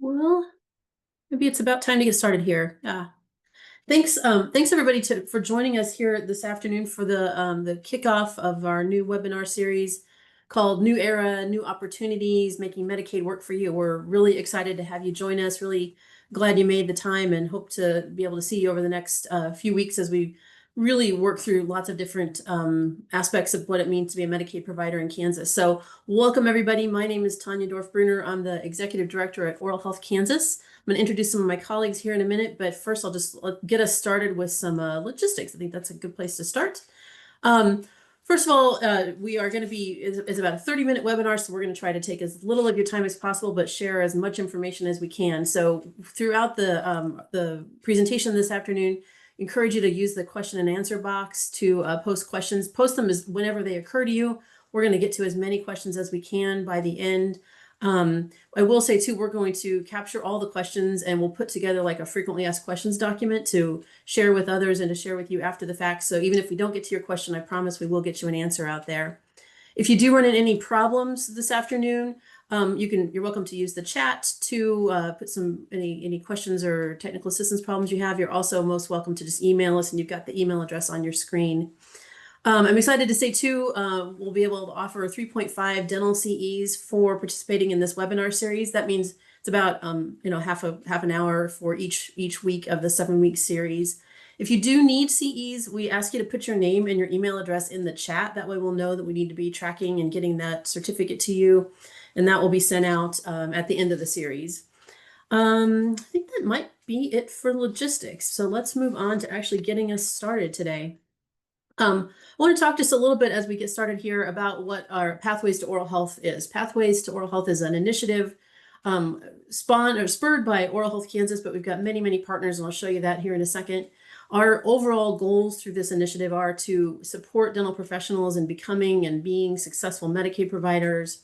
Well, maybe it's about time to get started here. Thanks everybody for joining us here this afternoon for the kickoff of our new webinar series called New Era, New Opportunities, Making Medicaid Work for You. We're really excited to have you join us. Really glad you made the time and hope to be able to see you over the next few weeks as we really work through lots of different aspects of what it means to be a Medicaid provider in Kansas. So welcome everybody. My name is Tanya Dorf-Bruner. I'm the Executive Director at Oral Health Kansas. I'm going to introduce some of my colleagues here in a minute, but first I'll just get us started with some logistics. I think that's a good place to start. First of all, we are going to be, it's about a 30-minute webinar, so we're going to try to take as little of your time as possible, but share as much information as we can. So throughout the presentation this afternoon, encourage you to use the question and answer box to post questions. Post them as whenever they occur to you. We're going to get to as many questions as we can by the end. I will say too, we're going to capture all the questions and we'll put together like a frequently asked questions document to share with others and to share with you after the fact. So even if we don't get to your question, I promise we will get you an answer out there. If you do run into any problems this afternoon, you're welcome to use the chat to put any questions or technical assistance problems you have. You're also most welcome to just email us, and you've got the email address on your screen. I'm excited to say too, we'll be able to offer 3.5 dental CEs for participating in this webinar series. That means it's about half an hour for each week of the 7-week series. If you do need CEs, we ask you to put your name and your email address in the chat. That way we'll know that we need to be tracking and getting that certificate to you, and that will be sent out at the end of the series. I think that might be it for logistics. So let's move on to actually getting us started today. I want to talk just a little bit as we get started here about what our Pathways to Oral Health is. Pathways to Oral Health is an initiative spurred by Oral Health Kansas, but we've got many, many partners, and I'll show you that here in a second. Our overall goals through this initiative are to support dental professionals in becoming and being successful Medicaid providers,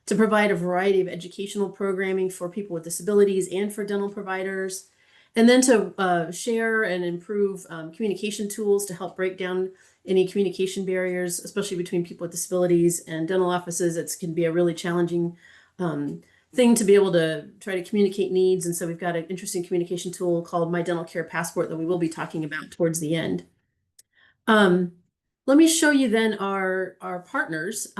to provide a variety of educational programming for people with disabilities and for dental providers, and then to share and improve communication tools to help break down any communication barriers, especially between people with disabilities and dental offices. It can be a really challenging thing to be able to try to communicate needs. And so we've got an interesting communication tool called My Dental Care Passport that we will be talking about towards the end. Let me show you then our partners.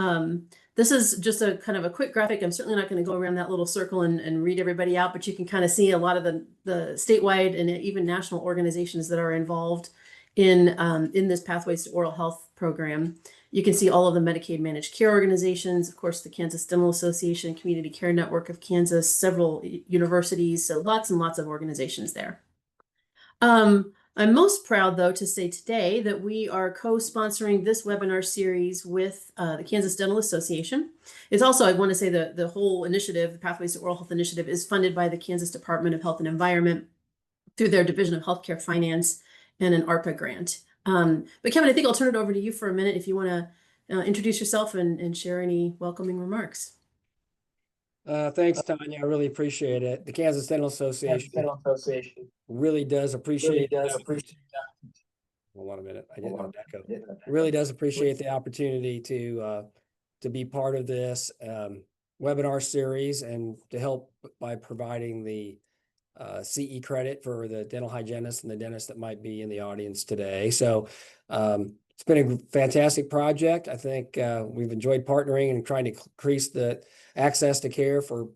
This is just a kind of a quick graphic. I'm certainly not going to go around that little circle and read everybody out, but you can kind of see a lot of the statewide and even national organizations that are involved in this Pathways to Oral Health program. You can see all of the Medicaid managed care organizations, of course, the Kansas Dental Association, Community Care Network of Kansas, several universities, so lots and lots of organizations there. I'm most proud, though, to say today that we are co-sponsoring this webinar series with the Kansas Dental Association. It's also, I want to say, the whole initiative, the Pathways to Oral Health initiative, is funded by the Kansas Department of Health and Environment through their Division of Healthcare Finance and an ARPA grant. But Kevin, I think I'll turn it over to you for a minute if you want to introduce yourself and share any welcoming remarks. Thanks, Tanya. I really appreciate it. The Kansas Dental Association really does appreciate Hold on a minute. I didn't know echo. Really does appreciate the opportunity to be part of this webinar series and to help by providing the CE credit for the dental hygienists and the dentists that might be in the audience today. So it's been a fantastic project. I think we've enjoyed partnering and trying to increase the access to care for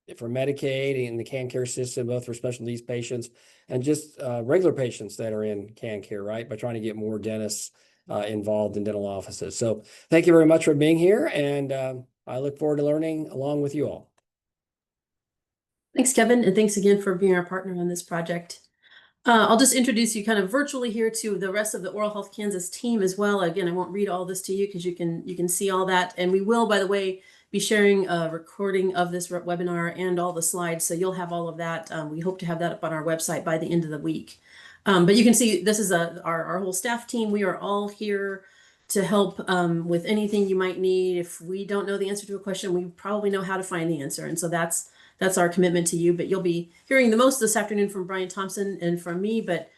Medicaid and the CanCare system, both for special needs patients and just regular patients that are in CanCare, right? By trying to get more dentists involved in dental offices. So thank you very much for being here, and I look forward to learning along with you all. Thanks, Kevin, and thanks again for being our partner on this project. I'll just introduce you kind of virtually here to the rest of the Oral Health Kansas team as well. Again, I won't read all this to you because you can see all that. And we will, by the way, be sharing a recording of this webinar and all the slides. So you'll have all of that. We hope to have that up on our website by the end of the week. But you can see this is our whole staff team. We are all here to help with anything you might need. If we don't know the answer to a question, we probably know how to find the answer. And so that's our commitment to you. But you'll be hearing the most this afternoon from Brian Thompson and from me, but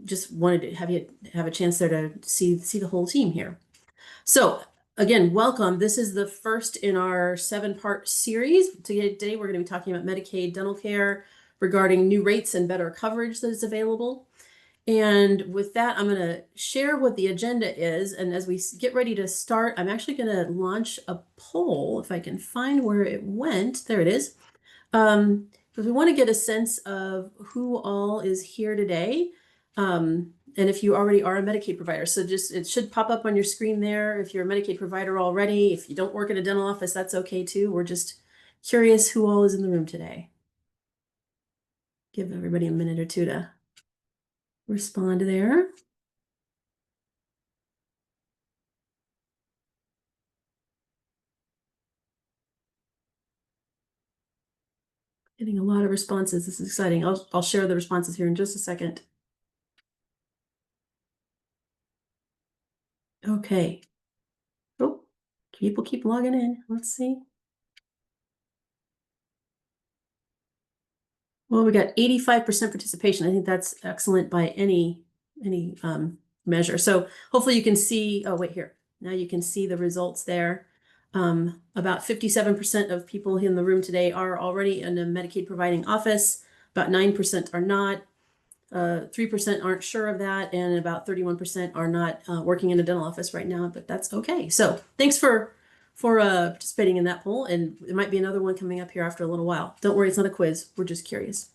just wanted to have you have a chance there to see the whole team here. So again, welcome. This is the first in our 7-part series. Today, we're going to be talking about Medicaid dental care regarding new rates and better coverage that is available. And with that, I'm going to share what the agenda is. And as we get ready to start, I'm actually going to launch a poll, if I can find where it went. There it is. Because we want to get a sense of who all is here today. And if you already are a Medicaid provider. So just, it should pop up on your screen there. If you're a Medicaid provider already, if you don't work in a dental office, that's okay too. We're just curious who all is in the room today. Give everybody a minute or two to respond there. Getting a lot of responses. This is exciting. I'll share the responses here in just a second. Okay. Oh, people keep logging in. Let's see. Well, we got 85% participation. I think that's excellent by any measure. So hopefully you can see, oh, wait here. Now you can see the results there. About 57% of people in the room today are already in a Medicaid providing office. About 9% are not. 3% aren't sure of that, and about 31% are not working in a dental office right now, but that's okay. So thanks for participating in that poll, and there might be another one coming up here after a little while. Don't worry, it's not a quiz. We're just curious.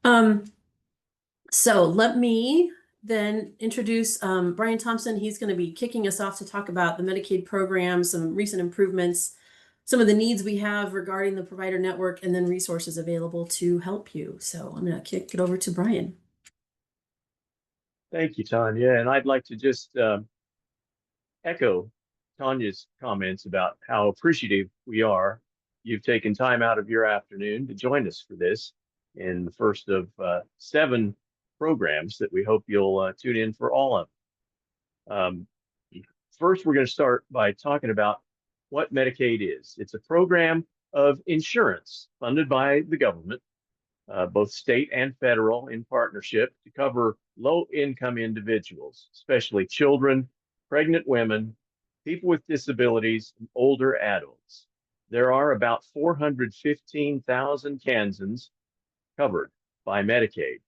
So let me then introduce Brian Thompson. He's going to be kicking us off to talk about the Medicaid program, some recent improvements, some of the needs we have regarding the provider network, and then resources available to help you. So I'm going to kick it over to Brian. Thank you, Tanya. And I'd like to just echo Tanya's comments about how appreciative we are. You've taken time out of your afternoon to join us for this in the first of 7 programs that we hope you'll tune in for all of. First, we're going to start by talking about what Medicaid is. It's a program of insurance funded by the government, both state and federal, in partnership to cover low-income individuals, especially children, pregnant women, people with disabilities, and older adults. There are about 415,000 Kansans covered by Medicaid.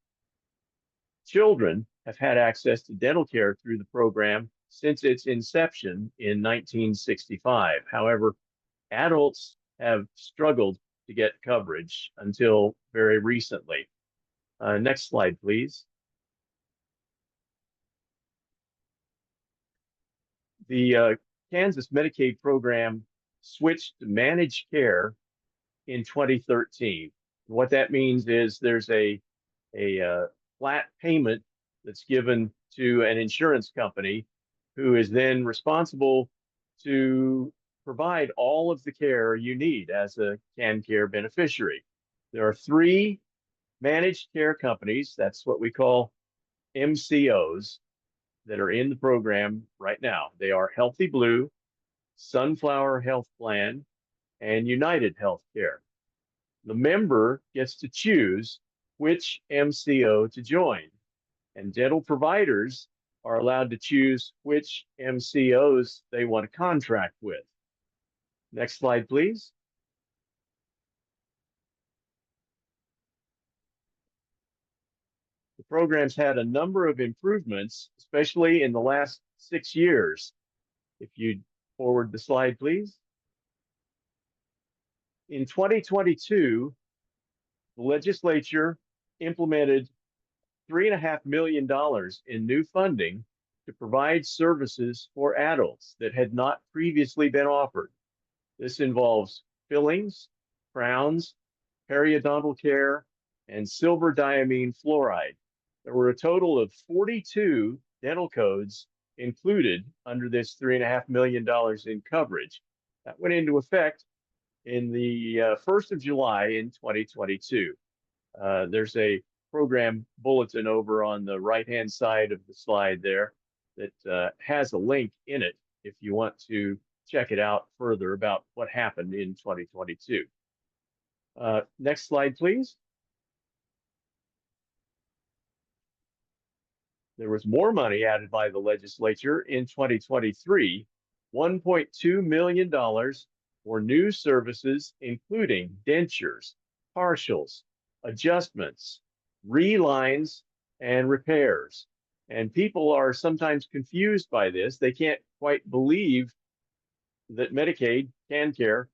Children have had access to dental care through the program since its inception in 1965. However, adults have struggled to get coverage until very recently. Next slide, please. The Kansas Medicaid program switched to managed care in 2013. What that means is there's a flat payment that's given to an insurance company who is then responsible to provide all of the care you need as a CanCare beneficiary. There are 3 managed care companies, that's what we call MCOs, that are in the program right now. They are Healthy Blue, Sunflower Health Plan, and United Healthcare. The member gets to choose which MCO to join, and dental providers are allowed to choose which MCOs they want to contract with. Next slide, please. The program's had a number of improvements, especially in the last 6 years. If you'd forward the slide, please. In 2022, the legislature implemented $3.5 million in new funding to provide services for adults that had not previously been offered. This involves fillings, crowns, periodontal care, and silver diamine fluoride. There were a total of 42 dental codes included under this $3.5 million in coverage. That went into effect in the 1st of July in 2022. There's a program bulletin over on the right-hand side of the slide there that has a link in it if you want to check it out further about what happened in 2022. Next slide, please. There was more money added by the legislature in 2023 $1.2 million for new services, including dentures, partials, adjustments, relines, and repairs. And people are sometimes confused by this. They can't quite believe that Medicaid CanCare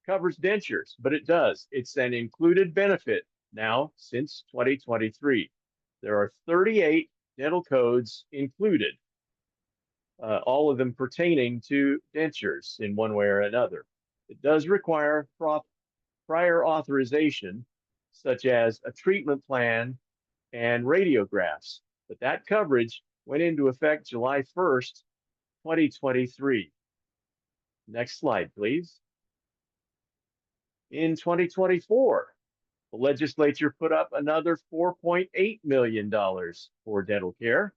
covers dentures, but it does. It's an included benefit now since 2023. There are 38 dental codes included, all of them pertaining to dentures in one way or another. It does require prior authorization, such as a treatment plan and radiographs, but that coverage went into effect July 1st, 2023. Next slide, please. In 2024, the legislature put up another $4.8 million for dental care.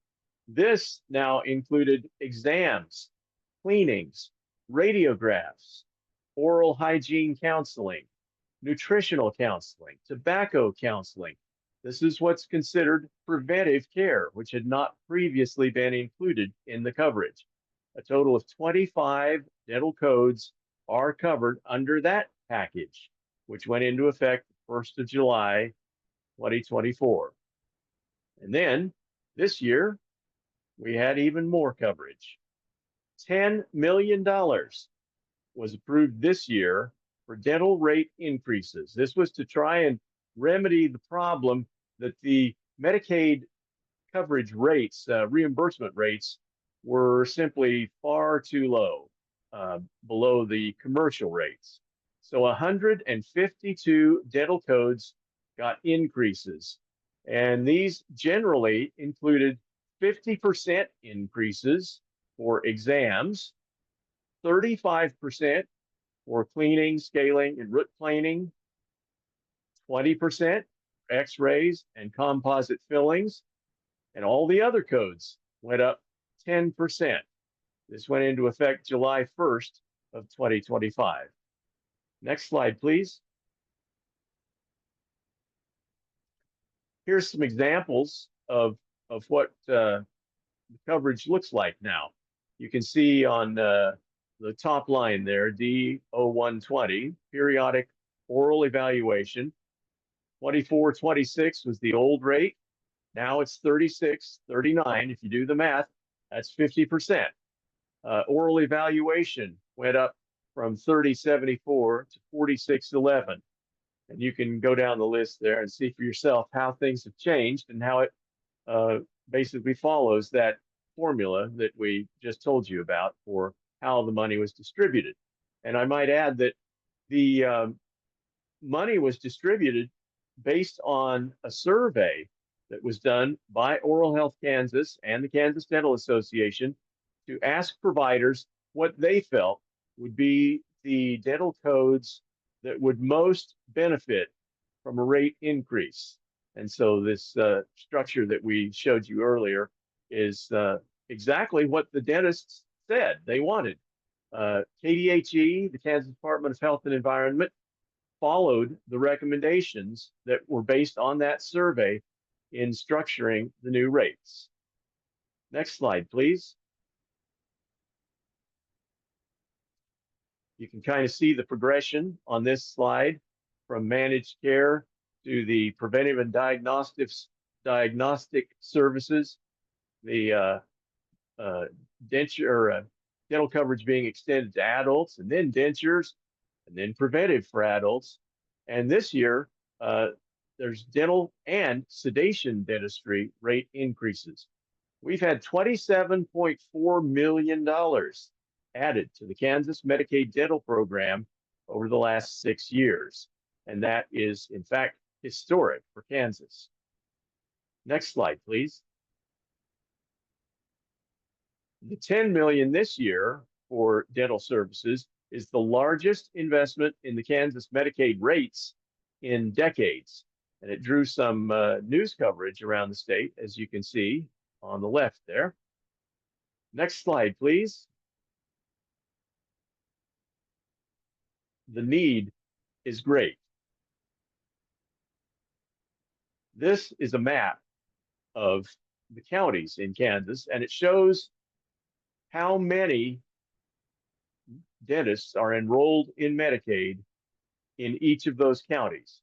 This now included exams, cleanings, radiographs, oral hygiene counseling, nutritional counseling, tobacco counseling. This is what's considered preventive care, which had not previously been included in the coverage. A total of 25 dental codes are covered under that package, which went into effect 1st of July, 2024. And then this year, we had even more coverage. $10 million was approved this year for dental rate increases. This was to try and remedy the problem that the Medicaid coverage rates, reimbursement rates, were simply far too low, below the commercial rates. So 152 dental codes got increases, and these generally included 50% increases for exams, 35% for cleaning, scaling, and root planing, 20% x-rays and composite fillings, and all the other codes went up 10%. This went into effect July 1st of 2025. Next slide, please. Here's some examples of what the coverage looks like now. You can see on the top line there, D0120, periodic oral evaluation. 2426 was the old rate. Now it's 3639. If you do the math, that's 50%. Oral evaluation went up from 3074 to 4611. And you can go down the list there and see for yourself how things have changed and how it basically follows that formula that we just told you about for how the money was distributed. And I might add that the money was distributed based on a survey that was done by Oral Health Kansas and the Kansas Dental Association to ask providers what they felt would be the dental codes that would most benefit from a rate increase. And so this structure that we showed you earlier is exactly what the dentists said they wanted. KDHE, the Kansas Department of Health and Environment, followed the recommendations that were based on that survey in structuring the new rates. Next slide, please. You can kind of see the progression on this slide from managed care to the preventive and diagnostic services, the dental coverage being extended to adults, and then dentures, and then preventive for adults. And this year, there's dental and sedation dentistry rate increases. We've had $27.4 million added to the Kansas Medicaid dental program over the last 6 years. And that is, in fact, historic for Kansas. Next slide, please. The $10 million this year for dental services is the largest investment in the Kansas Medicaid rates in decades. And it drew some news coverage around the state, as you can see on the left there. Next slide, please. The need is great. This is a map of the counties in Kansas, and it shows how many dentists are enrolled in Medicaid in each of those counties.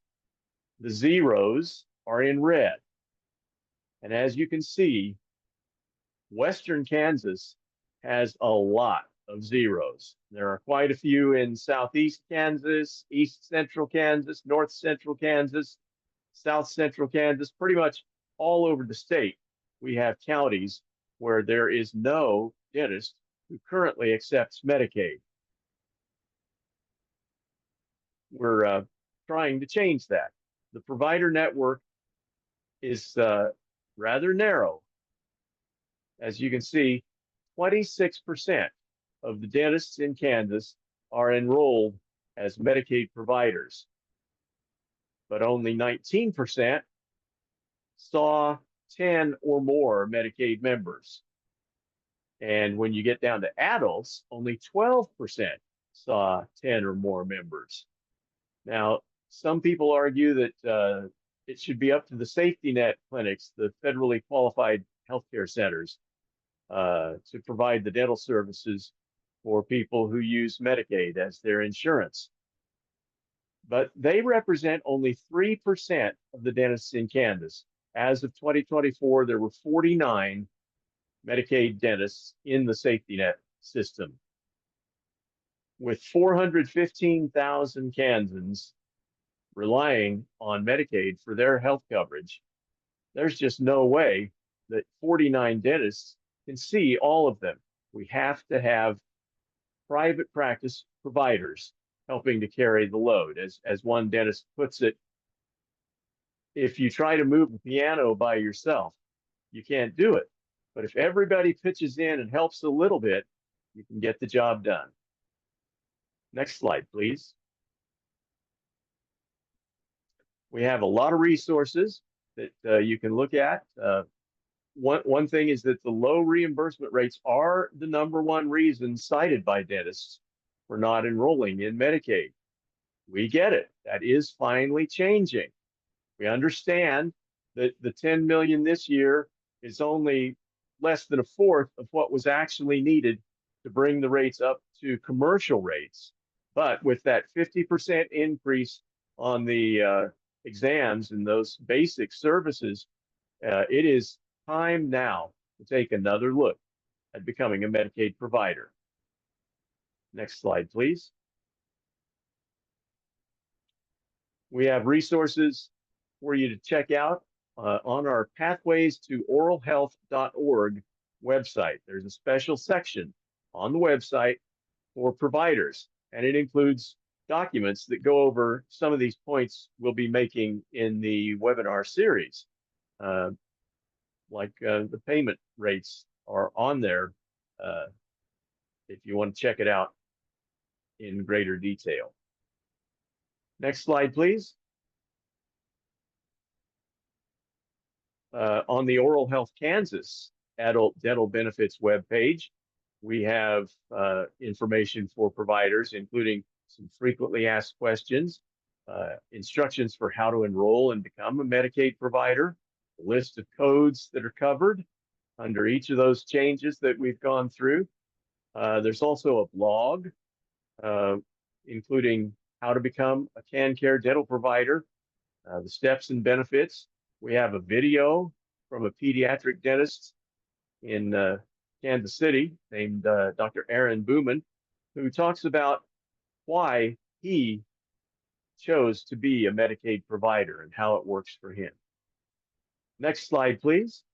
The zeros are in red. And as you can see, Western Kansas has a lot of zeros. There are quite a few in Southeast Kansas, East Central Kansas, North Central Kansas, South Central Kansas, pretty much all over the state. We have counties where there is no dentist who currently accepts Medicaid. We're trying to change that. The provider network is rather narrow. As you can see, 26% of the dentists in Kansas are enrolled as Medicaid providers, but only 19% saw 10 or more Medicaid members. And when you get down to adults, only 12% saw 10 or more members. Now, some people argue that it should be up to the safety net clinics, the federally qualified healthcare centers, to provide the dental services for people who use Medicaid as their insurance. But they represent only 3% of the dentists in Kansas. As of 2024, there were 49 Medicaid dentists in the safety net system. With 415,000 Kansans relying on Medicaid for their health coverage, there's just no way that 49 dentists can see all of them. We have to have private practice providers helping to carry the load. As one dentist puts it, if you try to move a piano by yourself, you can't do it. But if everybody pitches in and helps a little bit, you can get the job done. Next slide, please. We have a lot of resources that you can look at. One thing is that the low reimbursement rates are the #1 reason cited by dentists for not enrolling in Medicaid. We get it. That is finally changing. We understand that the 10 million this year is only less than a fourth of what was actually needed to bring the rates up to commercial rates. But with that 50% increase on the exams and those basic services, it is time now to take another look at becoming a Medicaid provider. Next slide, please. We have resources for you to check out on our Pathways to oralhealth.org website. There's a special section on the website for providers, and it includes documents that go over some of these points we'll be making in the webinar series. Like the payment rates are on there if you want to check it out in greater detail. Next slide, please. On the Oral Health Kansas Adult Dental Benefits webpage, we have information for providers, including some frequently asked questions, instructions for how to enroll and become a Medicaid provider, a list of codes that are covered under each of those changes that we've gone through. There's also a blog, including how to become a CanCare dental provider, the steps and benefits. We have a video from a pediatric dentist in Kansas City named Dr. Aaron Booman, who talks about why he chose to be a Medicaid provider and how it works for him. Next slide, please.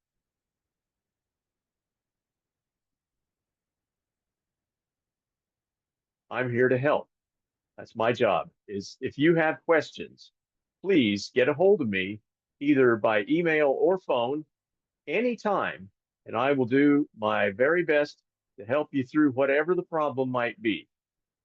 I'm here to help. That's my job. Is if you have questions, please get a hold of me either by email or phone anytime, and I will do my very best to help you through whatever the problem might be.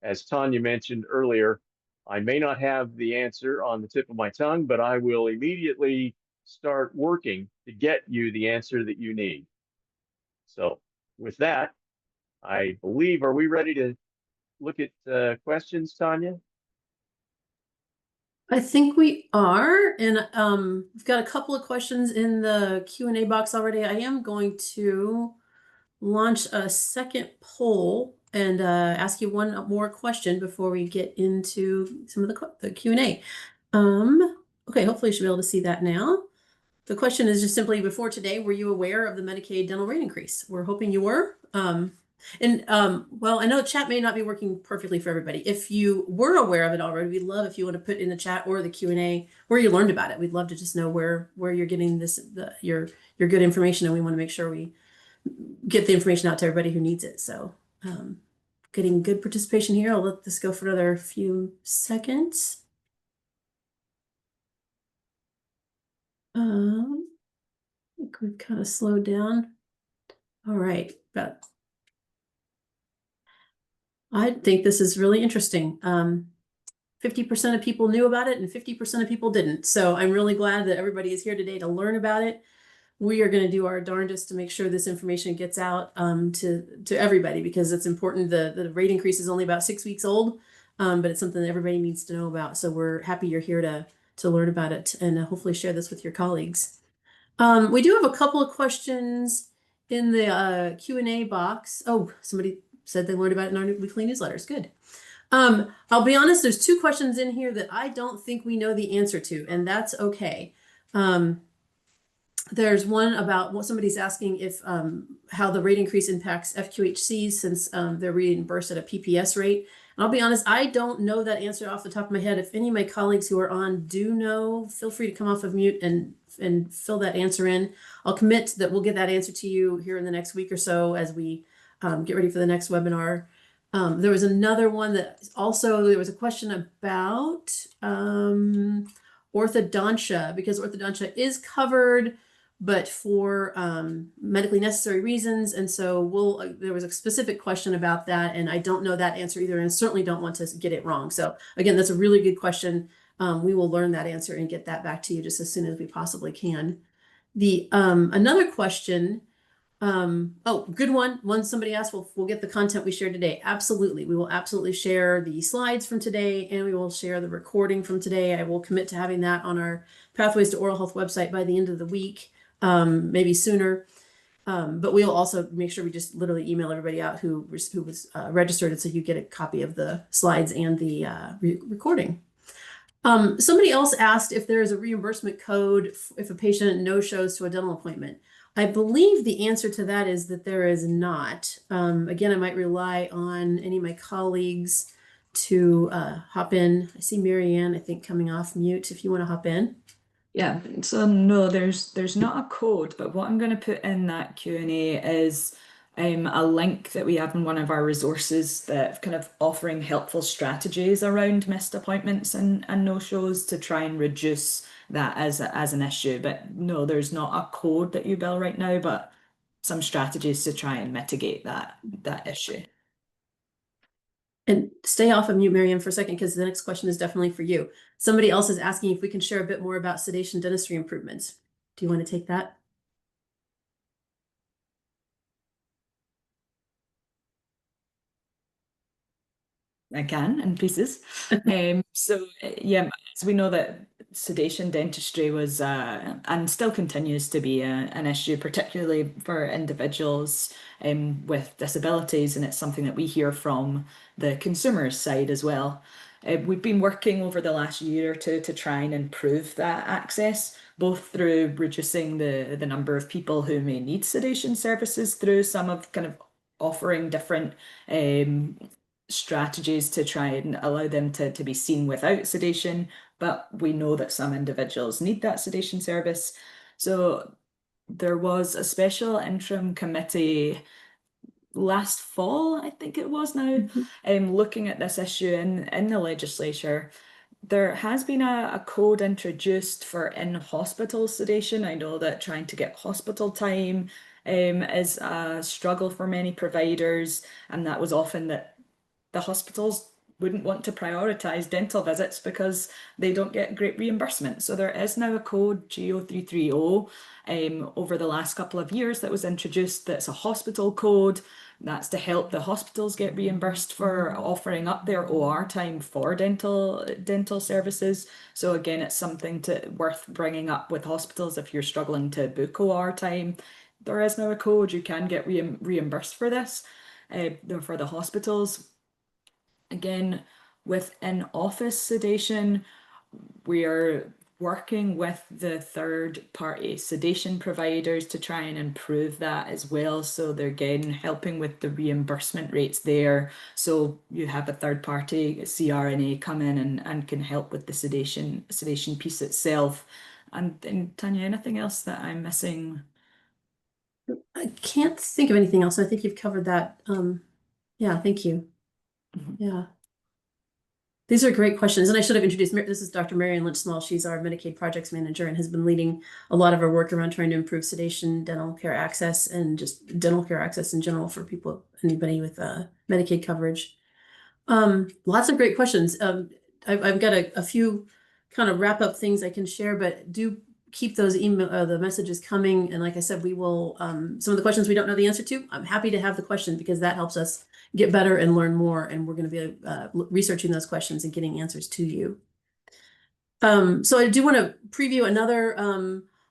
As Tanya mentioned earlier, I may not have the answer on the tip of my tongue, but I will immediately start working to get you the answer that you need. So with that, I believe, are we ready to look at questions, Tanya? I think we are, and we've got a couple of questions in the Q&A box already. I am going to launch a second poll, and ask you one more question before we get into some of the Q&A. Okay, hopefully you should be able to see that now. The question is just simply, before today, were you aware of the Medicaid dental rate increase? We're hoping you were. Well, I know chat may not be working perfectly for everybody. If you were aware of it already, we'd love if you want to put in the chat or the Q&A where you learned about it. We'd love to just know where you're getting your good information, and we want to make sure we get the information out to everybody who needs it. So getting good participation here. I'll let this go for another few seconds. I think we've kind of slowed down. All right, but I think this is really interesting. 50% of people knew about it and 50% of people didn't. So I'm really glad that everybody is here today to learn about it. We are going to do our darndest to make sure this information gets out to everybody, because it's important. The rate increase is only about 6 weeks old, but it's something that everybody needs to know about. So we're happy you're here to learn about it and hopefully share this with your colleagues. We do have a couple of questions in the Q&A box. Oh, somebody said they learned about it in our weekly newsletters. Good. I'll be honest, there's 2 questions in here that I don't think we know the answer to, and that's okay. There's one about what somebody's asking if how the rate increase impacts FQHCs since they're reimbursed at a PPS rate. And I'll be honest, I don't know that answer off the top of my head. If any of my colleagues who are on do know, feel free to come off of mute and fill that answer in. I'll commit that we'll get that answer to you here in the next week or so as we get ready for the next webinar. There was another one that also, there was a question about orthodontia, because orthodontia is covered, but for medically necessary reasons. And so there was a specific question about that, and I don't know that answer either, and certainly don't want to get it wrong. So again, that's a really good question. We will learn that answer and get that back to you just as soon as we possibly can. Another question, oh, good one somebody asked, we'll get the content we shared today. Absolutely. We will absolutely share the slides from today, and we will share the recording from today. I will commit to having that on our Pathways to Oral Health website by the end of the week, maybe sooner. But we'll also make sure we just literally email everybody out who was registered, and so you get a copy of the slides and the recording. Somebody else asked if there is a reimbursement code if a patient no-shows to a dental appointment. I believe the answer to that is that there is not. Again, I might rely on any of my colleagues to hop in. I see Marianne, I think, coming off mute if you want to hop in. Yeah, so no, there's not a code, but what I'm going to put in that Q&A is a link that we have in one of our resources that kind of offering helpful strategies around missed appointments and no-shows to try and reduce that as an issue. But no, there's not a code that you bill right now, but some strategies to try and mitigate that issue. And stay off of mute, Marianne, for a second, because the next question is definitely for you. Somebody else is asking if we can share a bit more about sedation dentistry improvements. Do you want to take that? I can, in pieces. So yeah, as we know that sedation dentistry was and still continues to be an issue, particularly for individuals with disabilities, and it's something that we hear from the consumers side as well. We've been working over the last year or two to try and improve that access, both through reducing the number of people who may need sedation services through some of kind of offering different strategies to try and allow them to be seen without sedation, but we know that some individuals need that sedation service. So there was a special interim committee last fall, I think it was now, looking at this issue in the legislature. There has been a code introduced for in-hospital sedation. I know that trying to get hospital time is a struggle for many providers, and that was often that the hospitals wouldn't want to prioritize dental visits because they don't get great reimbursement. So there is now a code, GO330, over the last couple of years that was introduced. That's a hospital code. That's to help the hospitals get reimbursed for offering up their OR time for dental services. So again, it's something worth bringing up with hospitals if you're struggling to book OR time. There is now a code. You can get reimbursed for this. for the hospitals. Again, with in-office sedation, we are working with the third-party sedation providers to try and improve that as well. So they're again helping with the reimbursement rates there. So you have a third-party CRNA come in and can help with the sedation piece itself. And Tanya, anything else that I'm missing? I can't think of anything else. I think you've covered that. Yeah, thank you. Yeah. These are great questions. And I should have introduced, this is Dr. Marian Lynch-Small. She's our Medicaid projects manager and has been leading a lot of our work around trying to improve sedation, dental care access, and just dental care access in general for people, anybody with Medicaid coverage. Lots of great questions. I've got a few kind of wrap up things I can share, but do keep those the messages coming. And like I said, we will, some of the questions we don't know the answer to, I'm happy to have the question because that helps us get better and learn more. And we're going to be researching those questions and getting answers to you. So I do want to preview another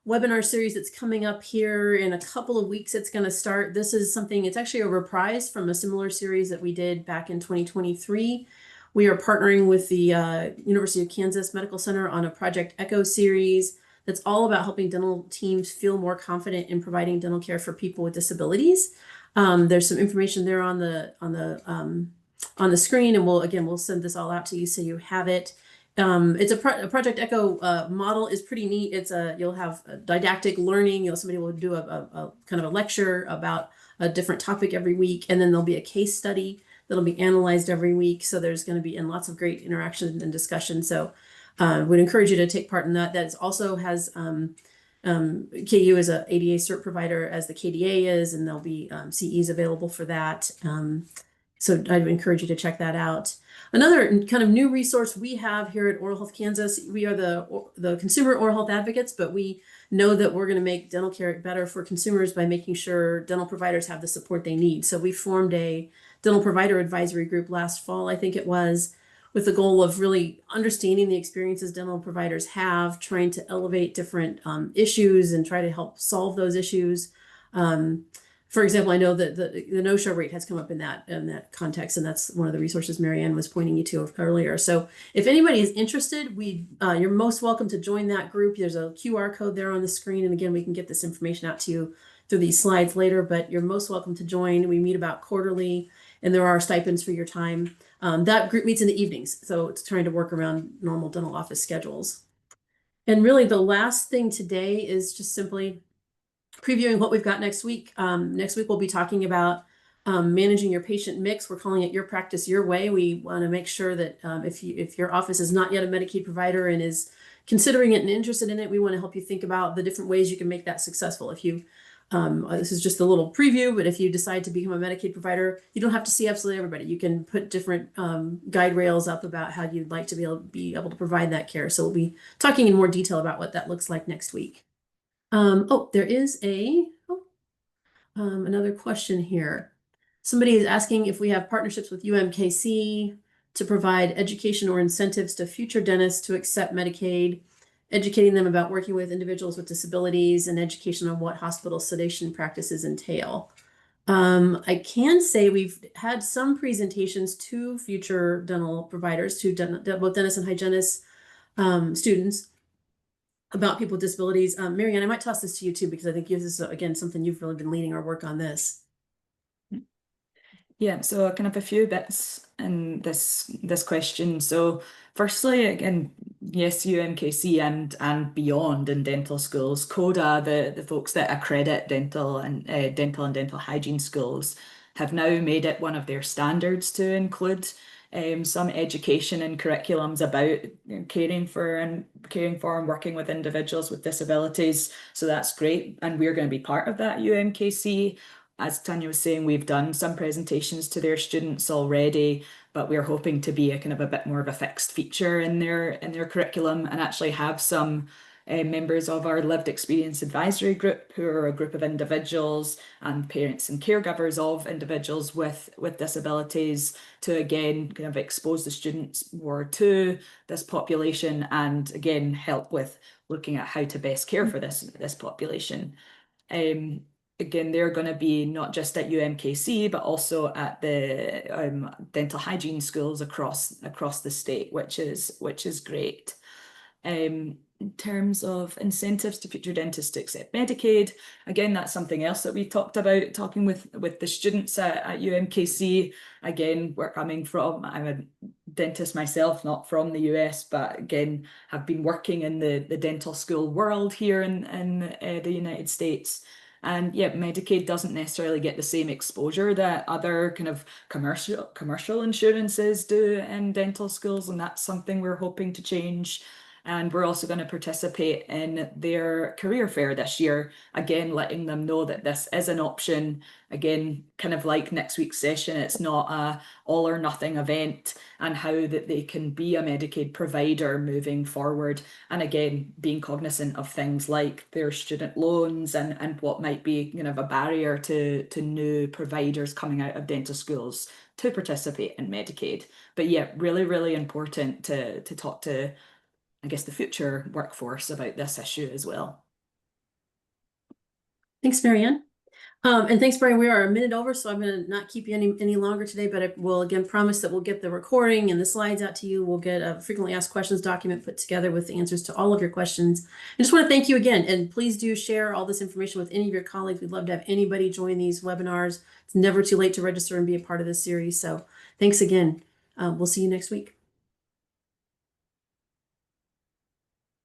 webinar series that's coming up here in a couple of weeks. It's going to start. This is something, it's actually a reprise from a similar series that we did back in 2023. We are partnering with the University of Kansas Medical Center on a Project Echo series that's all about helping dental teams feel more confident in providing dental care for people with disabilities. There's some information there on the screen, and we'll send this all out to you so you have it. It's a Project Echo model is pretty neat. It's you'll have a didactic learning. Somebody will do a kind of a lecture about a different topic every week, and then there'll be a case study that'll be analyzed every week. So there's going to be lots of great interaction and discussion. So would encourage you to take part in that. That also has KU is a ADA cert provider as the KDA is, and there'll be CEs available for that. So I'd encourage you to check that out. Another kind of new resource we have here at Oral Health Kansas, we are the consumer oral health advocates, but we know that we're going to make dental care better for consumers by making sure dental providers have the support they need. So we formed a dental provider advisory group last fall, I think it was, with the goal of really understanding the experiences dental providers have, trying to elevate different issues and try to help solve those issues. For example, I know that the no-show rate has come up in that context, and that's one of the resources Marianne was pointing you to earlier. So if anybody is interested, you're most welcome to join that group. There's a QR code there on the screen, and again, we can get this information out to you through these slides later, but you're most welcome to join. We meet about quarterly, and there are stipends for your time. That group meets in the evenings, so it's trying to work around normal dental office schedules. And really the last thing today is just simply previewing what we've got next week. Next week, we'll be talking about managing your patient mix. We're calling it Your Practice Your Way. We want to make sure that if your office is not yet a Medicaid provider and is considering it and interested in it, we want to help you think about the different ways you can make that successful. If you this is just a little preview, but if you decide to become a Medicaid provider, you don't have to see absolutely everybody. You can put different guide rails up about how you'd like to be able to provide that care. So we'll be talking in more detail about what that looks like next week. There is another question here. Somebody is asking if we have partnerships with UMKC to provide education or incentives to future dentists to accept Medicaid, educating them about working with individuals with disabilities, and education on what hospital sedation practices entail. I can say we've had some presentations to future dental providers, to both dentists and hygienists, students, about people with disabilities. Marianne, I might toss this to you too, because I think this is, again, something you've really been leading our work on this. Yeah, so kind of a few bits in this question. So firstly, again, yes, UMKC and beyond in dental schools, CODA, the folks that accredit dental and dental hygiene schools, have now made it one of their standards to include some education and curriculums about caring for and working with individuals with disabilities. So that's great, and we're going to be part of that UMKC. As Tanya was saying, we've done some presentations to their students already, but we're hoping to be a kind of a bit more of a fixed feature in their curriculum, and actually have some members of our lived experience advisory group, who are a group of individuals and parents and caregivers of individuals with disabilities, to again kind of expose the students more to this population, and again help with looking at how to best care for this population. again, they're going to be not just at UMKC, but also at the dental hygiene schools across the state, which is great. In terms of incentives to future dentists to accept Medicaid, again, that's something else that we talked about, talking with the students at UMKC. Again, I'm a dentist myself, not from the US, but again, have been working in the dental school world here in the United States. And yeah, Medicaid doesn't necessarily get the same exposure that other kind of commercial insurances do in dental schools, and that's something we're hoping to change. And we're also going to participate in their career fair this year, again, letting them know that this is an option. Again, kind of like next week's session, it's not a all or nothing event, and how that they can be a Medicaid provider moving forward. And again, being cognizant of things like their student loans and what might be, you know, a barrier to new providers coming out of dental schools to participate in Medicaid. But yeah, really, really important to talk to, I guess, the future workforce about this issue as well. Thanks, Marianne. And thanks, Brian. We are a minute over, so I'm going to not keep you any longer today, but I will again promise that we'll get the recording and the slides out to you. We'll get a frequently asked questions document put together with the answers to all of your questions. I just want to thank you again, and please do share all this information with any of your colleagues. We'd love to have anybody join these webinars. It's never too late to register and be a part of this series. So thanks again. We'll see you next week.